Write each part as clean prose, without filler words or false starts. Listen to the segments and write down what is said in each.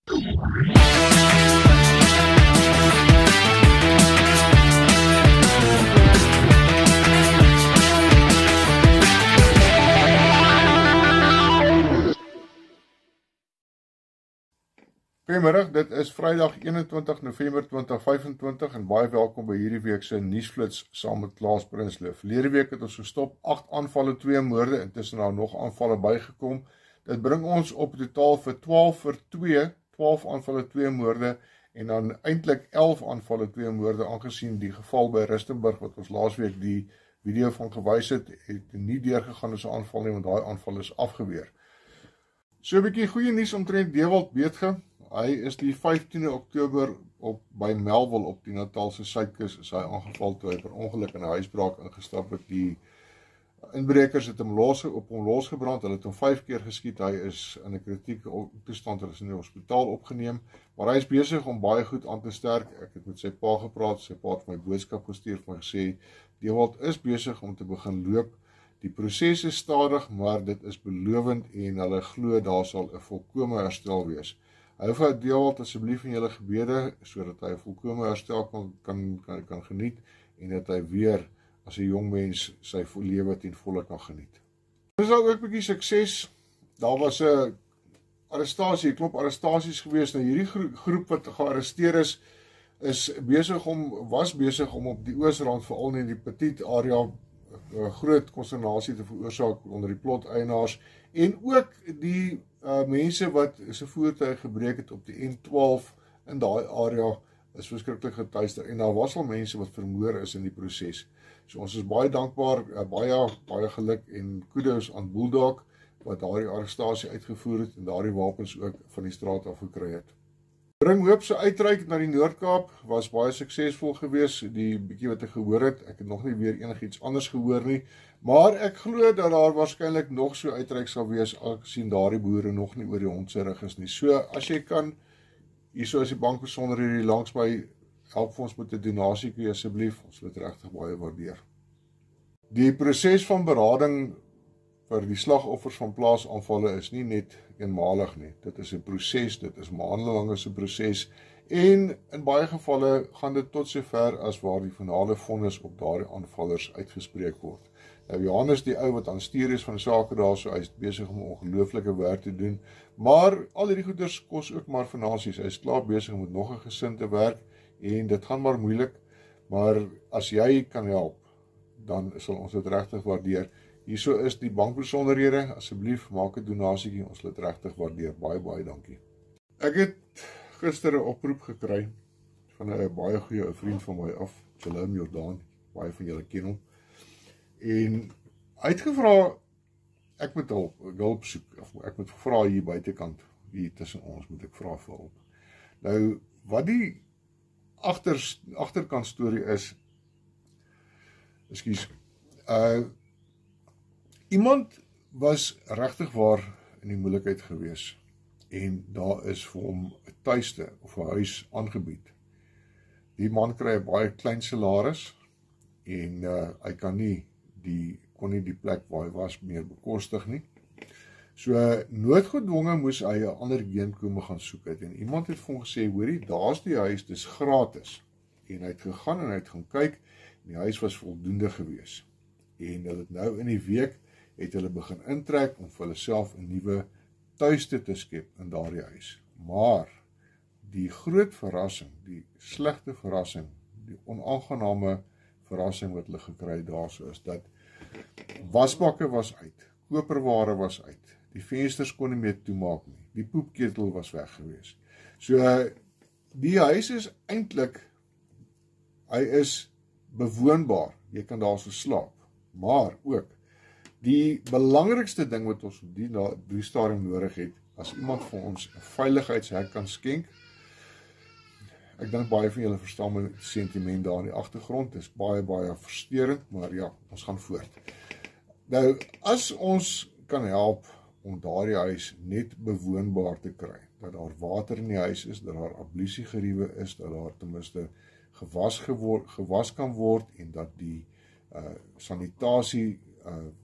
Goeiemiddag, dit is Vrydag 21 November 2025 en baie welkom by hierdie week se nuusflits saam met Klaas Prinsloo. Verlede week het ons gestop 8 aanvalle, 2 moorde, intussen nou nog aanvalle bygekom. Dit bring ons op totaal vir 12 vir 2, 12 aanvalle, 2 moorde en dan eintlik 11 aanvalle, 2 moorde, aangesien die geval by Rustenburg wat ons laasweek die video van gewys het nie deurgegaan as 'n aanval nie, want daai aanval is afgeweer. So 'n bietjie goeie nuus omtrent Dewald Beetge. Hy is die 15de Oktober by Melville op die Natalse suidkus is hy aangeval toe hy per ongeluk in 'n huisbraak ingestap het. Die inbrekers het hom losgebrand, hulle het hom 5 keer geskiet, hy is in 'n kritieke toestand, hy is in die hospitaal opgeneem, maar hy is besig om baie goed aan te sterk. Ek het met sy pa gepraat, sy pa het my boodskap gestuur vir my gesê, Dewald is besig om te begin loop. Die proses is stadig, maar dit is belovend en hulle glo daar sal 'n volkome herstel wees. Hou vir Dewald asseblief in julle gebede, sodat hy 'n volkome herstel kan geniet en dat hy weer as 'n jong mens sy lewe ten volle kan geniet. Dit is ook 'n bietjie sukses. Daar was 'n arrestasie, 'n klomp arrestasies gewees. Nou hierdie groep wat gearresteer is was besig om op die oosrand, veral in die Petit area, groot konsternasie te veroorsaak onder die ploteienaars en ook die mense wat se voertuig gebreek het op die N12 in daai area is verskriklik getuister en daar was al mense wat vermoor is in die proses. So ons is baie dankbaar, baie geluk en kudos aan Bulldog wat daardie arrestasie uitgevoer het en daardie wapens ook van die straat af gekry het. Bring Hoop se uitreik na die Noord-Kaap was baie suksesvol gewees, die bietjie wat ek gehoor het. Ek het nog nie weer enigiets anders gehoor nie, maar ek glo dat daar waarskynlik nog so uitreik sal wees, aangesien daardie boere nog nie oor die hond se rug is nie. So as jy kan, hierso is die bankbesonderhede langs my, help ons met 'n donasietjie asseblief, ons wil dit regtig baie waardeer. Die proses van berading vir die slagoffers van plaasaanvalle is nie net eenmalig nie. Dit is 'n proses, dit is maandelange se proses en in baie gevalle gaan dit tot sover as waar die finale vonnis op daardie aanvallers uitgespreek word. Nou Johannes die ou wat aan stuur is van sake daarso, hy is besig om ongelooflike werk te doen, maar al hierdie goeders kos ook maar finansies. Hy is klaar besig met nog 'n gesin te werk en dit gaan maar moeilik, maar as jy kan help, dan sal ons dit regtig waardeer. Hierso is die bankbesonderhede, asseblief maak 'n donasietjie, ons sal dit regtig waardeer. Baie dankie. Ek het gister 'n oproep gekry van 'n baie goeie vriend van my af, Jerome Jordan, baie van julle ken hom. En hy het gevra ek moet hulp soek, of ek moet vra hier buitekant, hier tussen ons moet ek vra vir hulp. Nou wat die agterkant storie is, iemand was regtig waar in die moeilikheid gewees en daar is vir hom 'n tuiste of 'n huis aangebied. Die man kry 'n baie klein salaris en hy kon nie die plek waar hy was meer bekostig nie. So noodgedwonge moes hy 'n ander heenkome gaan soek het en iemand het vir hom gesê, hoorie, daar's die huis, dis gratis. En hy het gegaan en hy het gaan kyk en die huis was voldoende gewees. En hulle het nou in die week het hulle begin intrek om vir hulle self 'n nuwe tuiste te skep in daardie huis. Maar die groot verrassing, die slegte verrassing, die onaangename verrassing wat hulle gekry daarso is dat wasbakke was uit, koperware was uit, die vensters kon nie meer toemaak nie, die poepketel was weg gewees. So die huis is eintlik, hy is bewoonbaar, jy kan daar so slaap, maar ook die belangrikste ding wat ons op die stadium nodig het, as iemand vir ons 'n veiligheidshek kan skenk. Ek dink baie van julle verstaan my sentiment daar in die agtergrond, dit is baie versteurend, maar ja, ons gaan voort. Nou, as ons kan help om daardie huis net bewoonbaar te kry, dat daar water in die huis is, dat daar ablusiegeriewe is, dat daar ten minste gewas kan word en dat die sanitasie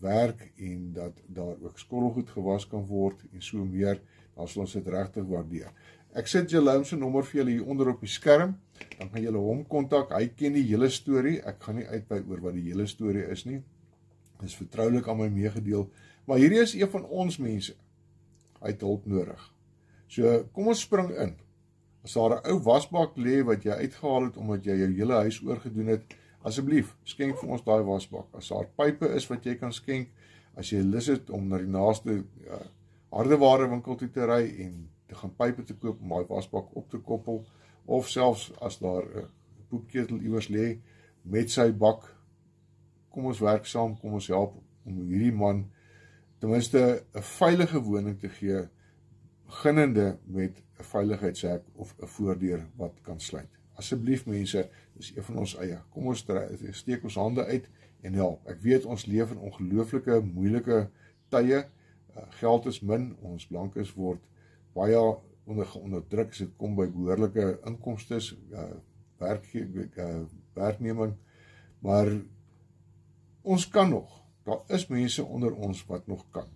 werk en dat daar ook skottelgoed gewas kan word en so meer, dan sal ons dit regtig waardeer. Ek sit Jerome se nommer vir julle hier onder op die skerm, dan kan julle hom kontak, hy ken die hele storie, ek gaan nie uitwy oor wat die hele storie is nie, dit is vertroulik aan my meegedeel, maar hierdie is een van ons mense, hy het hulp nodig. So, kom ons spring in. As daar 'n ou wasbak lê wat jy uitgehaal het omdat jy jou hele huis oorgedoen het, asseblief, skenk vir ons daai wasbak. As daar pype is wat jy kan skenk, as jy lus het om na die naaste hardeware winkel toe te ry en te gaan pype te koop om daai wasbak op te koppel, of selfs as daar 'n poepketel iewers lê met sy bak, kom ons werk saam, kom ons help om hierdie man ten minste 'n veilige woning te gee, beginnende met 'n veiligheidshek of 'n voordeur wat kan sluit. Asseblief mense, dis een van ons eie. Kom ons steek ons hande uit en help. Ek weet ons leef in ongelooflike moeilike tye. Geld is min, ons blankes word baie onderdruk as dit kom by behoorlike inkomstes, werkneming, maar ons kan nog. Daar is mense onder ons wat nog kan.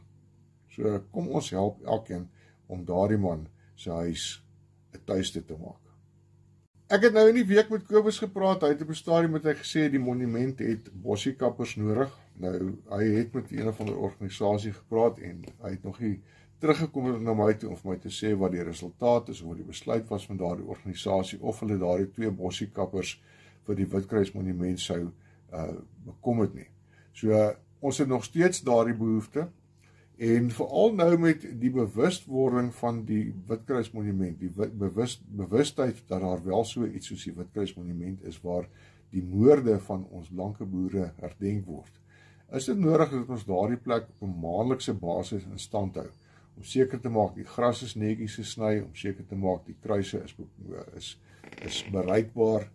So kom ons help elkeen om daardie man sy huis 'n tuiste te maak. Ek het nou in die week met Kobus gepraat, hy het op 'n stadium met hy gesê die monument het bossiekappers nodig. Nou, hy het met een of ander organisasie gepraat en hy het nog nie teruggekom na my toe om vir my te sê wat die resultaat is, of wat die besluit was van daardie organisasie, of hulle daardie 2 bossiekappers vir die Witkruis monument sou bekom het nie. So, ons het nog steeds daardie behoefte, en veral nou met die bewustwording van die Witkruis monument, die bewustheid dat daar wel so iets soos die Witkruis monument is, waar die moorde van ons blanke boere herdenk word. Is dit nodig dat ons daardie plek op 'n maandelikse basis in stand hou, om seker te maak die gras is netjies gesny, om seker te maak die kruise is bereikbaar,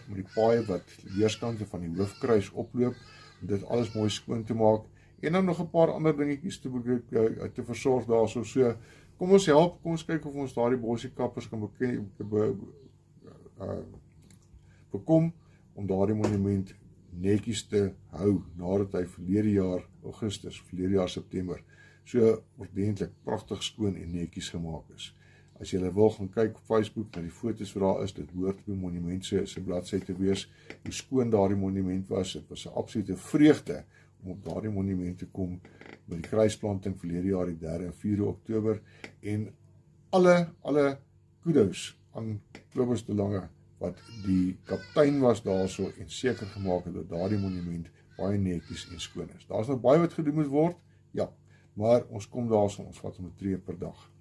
met die paaie wat weerskante van die hoofkruis oploop, om dit alles mooi skoon te maak, en dan nog 'n paar ander dingetjies te versorg daarso. So, kom ons help, kom ons kyk of ons daardie bossiekappers kan bekom, om daardie monument netjies te hou, nadat hy verlede jaar Augustus, verlede jaar September, so ordentlik, pragtig skoon en netjies gemaak is. As jy wil gaan kyk op Facebook na die foto's wat daar is, dit hoort op die monument se bladsy te wees, hoe skoon daardie monument was. Dit was 'n absolute vreugde om op daardie monument te kom by die kruisplanting verlede jaar die 3 en 4 Oktober, en alle kudos aan Kobus de Lange, wat die kaptein was daarso en seker gemaak het dat daardie monument baie netjies en skoon is. Daar's nog baie wat gedoen moet word, ja, maar ons kom daarso, ons vat 'n tree per dag.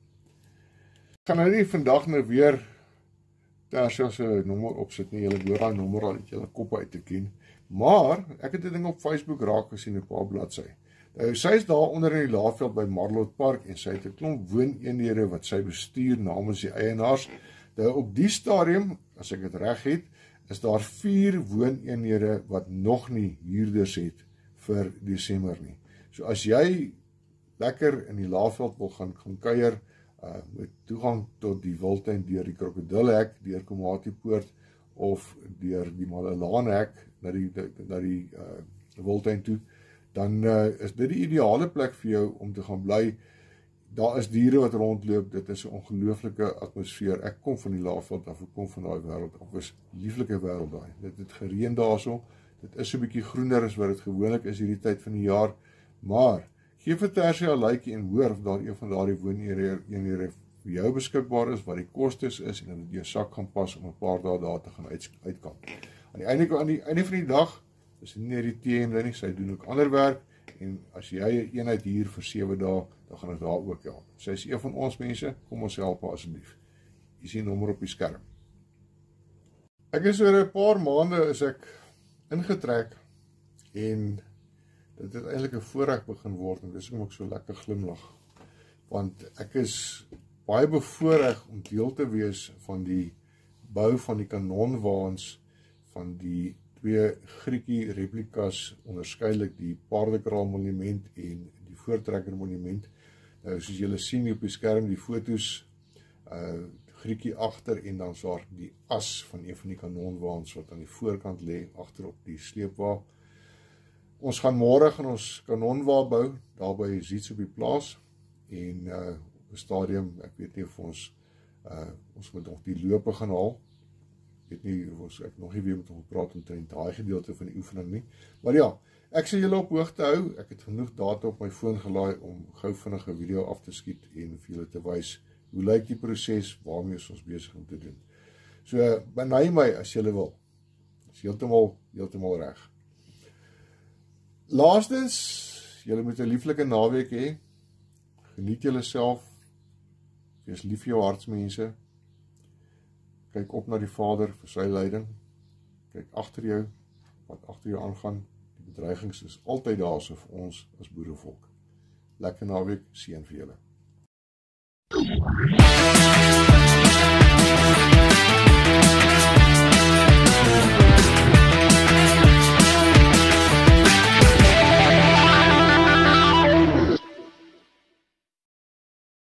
Ek gaan nou nie vandag nou weer Tersia se nommer opsit nie, julle hoor daai nommer al uit julle koppe uit te ken, maar ek het 'n ding op Facebook raak gesien, 'n paar bladsy. Sy is daar onder in die Laagveld by Marlot Park en sy het 'n klomp wooneenhede wat sy bestuur namens die eienaars. Op die stadium, as ek dit reg het, is daar 4 wooneenhede wat nog nie huurders het vir Desember nie. So as jy lekker in die Laagveld wil gaan kuier, met toegang tot die wildtuin deur die krokodilhek, deur Komatipoort of deur die Malalaanhek na die wildtuin toe, dan is dit die ideale plek vir jou om te gaan bly. Daar is diere wat rondloop, dit is 'n ongelooflike atmosfeer. Ek kom van die Laagveld af, ek kom van daai wêreld af, is 'n lieflike wêreld daai. Dit het gereën daarso, dit is so 'n bietjie groener as wat dit gewoonlik is hierdie tyd van die jaar, maar gee vir Tersia 'n likeie en hoor of daar een van daardie wooneenhede vir jou beskikbaar is, wat die kostes is en dat dit jou sak gaan pas om 'n paar dae daar te gaan uitkamp. Aan die einde van die dag is dit nie net die TM nie, sy doen ook ander werk, en as jy 'n eenheid hier vir 7 dae, dan gaan dit daar ook help. Sy is een van ons mense, kom ons help haar asseblief. Hier is die nommer op die skerm. Ek is oor 'n paar maande is ek ingetrek, en dit het eintlik 'n voorreg begin word, en dis hoekom ek so lekker glimlag, want ek is baie bevoorreg om deel te wees van die bou van die kanonwaans van die 2 Griekie replikas, onderskeidelik die Paardekraal monument en die Voortrekker monument. Nou, soos julle sien op die skerm, die foto's, Griekie agter, en dan is daar die as van een van die kanonwaans wat aan die voorkant lê, agter op die sleepwa. Ons gaan môre ons kanonwa bou, daar by Ziets op die plaas, en stadium, ek weet nie of ons moet nog die lope gaan haal. Ek weet nie of ek nog nie weer met hom praat omtrent daai gedeelte van die oefening nie. Maar ja, ek sal julle op hoogte hou. Ek het genoeg data op my foon gelaai om gou vinnig 'n video af te skiet en vir julle te wys hoe lyk die proses waarmee ons besig om te doen. So benei my as julle wil. Dis heeltemal reg. Laastens, julle moet 'n lieflike naweek hê. Geniet julleself. Wees lief vir jou hartsmense. Kyk op na die Vader vir sy leiding. Kyk agter jou, wat agter jou aangaan. Die bedreigings is altyd daar so vir ons as boerevolk. Lekker naweek, seën vir julle.